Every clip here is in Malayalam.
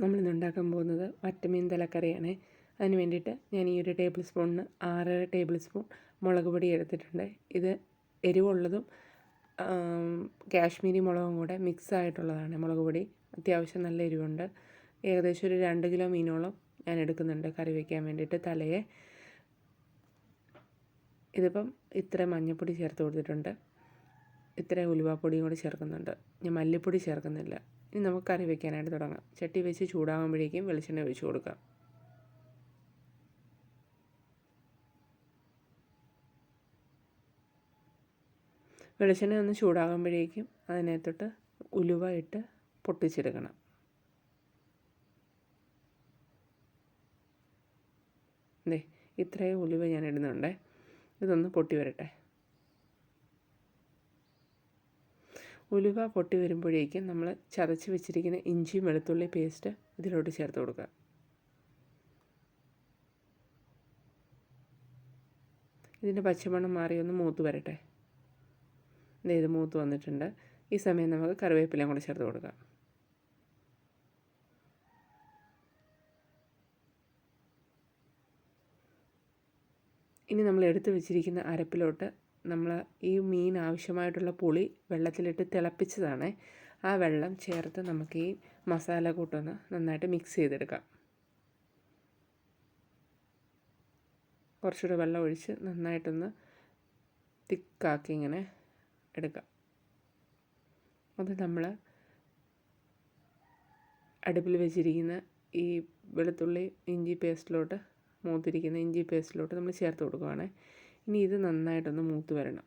നമ്മളിന്ന് ഉണ്ടാക്കാൻ പോകുന്നത് വറ്റമീൻ തലക്കറിയാണ്. അതിന് വേണ്ടിയിട്ട് ഞാൻ ഈ ഒരു ടേബിൾ സ്പൂണിന് 6 ടേബിൾ സ്പൂൺ മുളക് പൊടി എടുത്തിട്ടുണ്ട്. ഇത് എരിവുള്ളതും കാശ്മീരി മുളകും കൂടെ മിക്സ് ആയിട്ടുള്ളതാണ് മുളക് പൊടി. അത്യാവശ്യം നല്ല എരിവുണ്ട്. ഏകദേശം ഒരു 2 കിലോ മീനോളം ഞാൻ എടുക്കുന്നുണ്ട് കറി വയ്ക്കാൻ വേണ്ടിയിട്ട് തലയെ. ഇതിപ്പം ഇത്ര മഞ്ഞൾപ്പൊടി ചേർത്ത് കൊടുത്തിട്ടുണ്ട്, ഇത്ര ഉലുവാപ്പൊടിയും കൂടി ചേർക്കുന്നുണ്ട്. ഞാൻ മല്ലിപ്പൊടി ചേർക്കുന്നില്ല. ഇനി നമുക്ക് കറി വയ്ക്കാനായിട്ട് തുടങ്ങാം. ചട്ടി വെച്ച് ചൂടാകുമ്പോഴേക്കും വെളിച്ചെണ്ണ ഒഴിച്ച് കൊടുക്കാം. വെളിച്ചെണ്ണ ഒന്ന് ചൂടാകുമ്പോഴേക്കും അതിനകത്തോട്ട് ഉലുവ ഇട്ട് പൊട്ടിച്ചെടുക്കണം. ഇത്രയും ഉലുവ ഞാൻ ഇടുന്നുണ്ട്. ഇതൊന്ന് പൊട്ടി വരട്ടെ. ഉലുവ പൊട്ടി വരുമ്പോഴേക്കും നമ്മൾ ചതച്ച് വെച്ചിരിക്കുന്ന ഇഞ്ചി വെളുത്തുള്ളി പേസ്റ്റ് ഇതിലോട്ട് ചേർത്ത് കൊടുക്കുക. ഇതിൻ്റെ പച്ചമണം മാറി ഒന്ന് മൂത്ത് വരട്ടെ. ഇത് മൂത്ത് വന്നിട്ടുണ്ട്. ഈ സമയം നമുക്ക് കറിവേപ്പിലയും കൂടെ ചേർത്ത് കൊടുക്കാം. ഇനി നമ്മൾ എടുത്ത് വെച്ചിരിക്കുന്ന അരപ്പിലോട്ട് നമ്മൾ ഈ മീൻ ആവശ്യമായിട്ടുള്ള പുളി വെള്ളത്തിലിട്ട് തിളപ്പിച്ചതാണ്. ആ വെള്ളം ചേർത്ത് നമുക്ക് ഈ മസാല കൂട്ടൊന്ന് നന്നായിട്ട് മിക്സ് ചെയ്തെടുക്കാം. കുറച്ചുകൂടെ വെള്ളം ഒഴിച്ച് നന്നായിട്ടൊന്ന് തിക്കാക്കി ഇങ്ങനെ എടുക്കാം. അത് നമ്മൾ അടുപ്പിൽ വെച്ചിരിക്കുന്ന ഈ വെളുത്തുള്ളി ഇഞ്ചി പേസ്റ്റിലോട്ട് മൂത്തിരിക്കുന്ന ഇഞ്ചി പേസ്റ്റിലോട്ട് നമ്മൾ ചേർത്ത് കൊടുക്കുകയാണ്. ഇനി ഇത് നന്നായിട്ടൊന്ന് മൂത്ത് വരണം.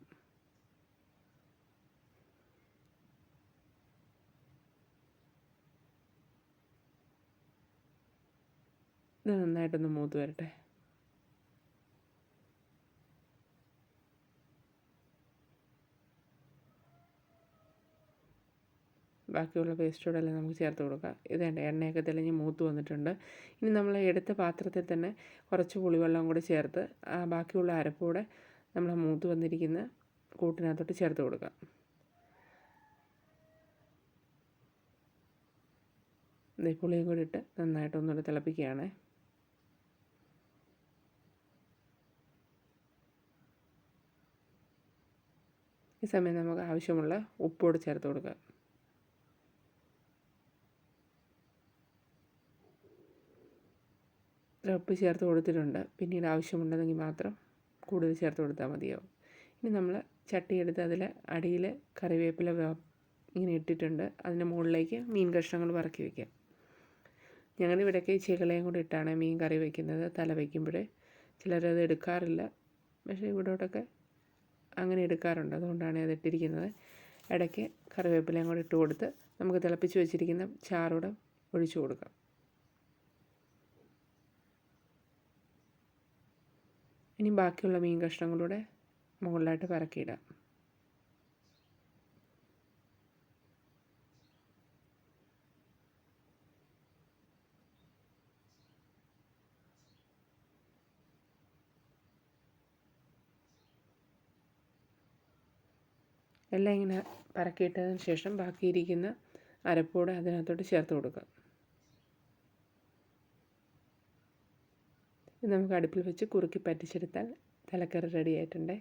ഇത് നന്നായിട്ടൊന്ന് മൂത്ത് വരട്ടെ. ബാക്കിയുള്ള പേസ്റ്റോടെല്ലാം നമുക്ക് ചേർത്ത് കൊടുക്കാം. ഇതേണ്ട എണ്ണയൊക്കെ തെളിഞ്ഞ് മൂത്ത് വന്നിട്ടുണ്ട്. ഇനി നമ്മൾ എടുത്ത പാത്രത്തിൽ തന്നെ കുറച്ച് പുളിവെള്ളം കൂടി ചേർത്ത് ബാക്കിയുള്ള അരപ്പൂടെ നമ്മൾ മൂത്ത് വന്നിരിക്കുന്ന കൂട്ടിനകത്തോട്ട് ചേർത്ത് കൊടുക്കാം. പുളിയും കൂടി ഇട്ട് നന്നായിട്ടൊന്നുകൂടെ തിളപ്പിക്കുകയാണ്. ഈ സമയം നമുക്ക് ആവശ്യമുള്ള ഉപ്പോട് ചേർത്ത് കൊടുക്കാം. ഉപ്പ് ചേർത്ത് കൊടുത്തിട്ടുണ്ട്. പിന്നീട് ആവശ്യമുണ്ടെങ്കിൽ മാത്രം കൂടുതൽ ചേർത്ത് കൊടുത്താൽ മതിയാവും. ഇനി നമ്മൾ ചട്ടി എടുത്ത് അതിൽ അടിയിൽ കറിവേപ്പില ഇങ്ങനെ ഇട്ടിട്ടുണ്ട്. അതിൻ്റെ മുകളിലേക്ക് മീൻ കഷ്ണങ്ങൾ പറക്കി വയ്ക്കാം. ഞങ്ങളുടെ ഇവിടെയൊക്കെ ചികളയും കൂടി ഇട്ടാണ് മീൻ കറി വയ്ക്കുന്നത് തല വയ്ക്കുമ്പോഴേ. ചിലരത് എടുക്കാറില്ല, പക്ഷേ ഇവിടോട്ടൊക്കെ അങ്ങനെ എടുക്കാറുണ്ട്. അതുകൊണ്ടാണ് അത് ഇട്ടിരിക്കുന്നത്. ഇടയ്ക്ക് കറിവേപ്പിലയും കൂടി ഇട്ട് കൊടുത്ത് നമുക്ക് തിളപ്പിച്ച് വെച്ചിരിക്കുന്ന ചാറൂടെ ഒഴിച്ചു കൊടുക്കാം. ഇനി ബാക്കിയുള്ള മീൻ കഷ്ണങ്ങളൂടെ മുകളിലായിട്ട് പറക്കിയിടാം. എല്ലാം ഇങ്ങനെ പറക്കിയിട്ടതിന് ശേഷം ബാക്കിയിരിക്കുന്ന അരപ്പോടെ അതിനകത്തോട്ട് ചേർത്ത് കൊടുക്കാം. ഇത് നമുക്ക് അടുപ്പിൽ വെച്ച് കുറുക്കി പറ്റിച്ചെടുത്താൽ തലക്കറി റെഡി ആയിട്ടുണ്ട്.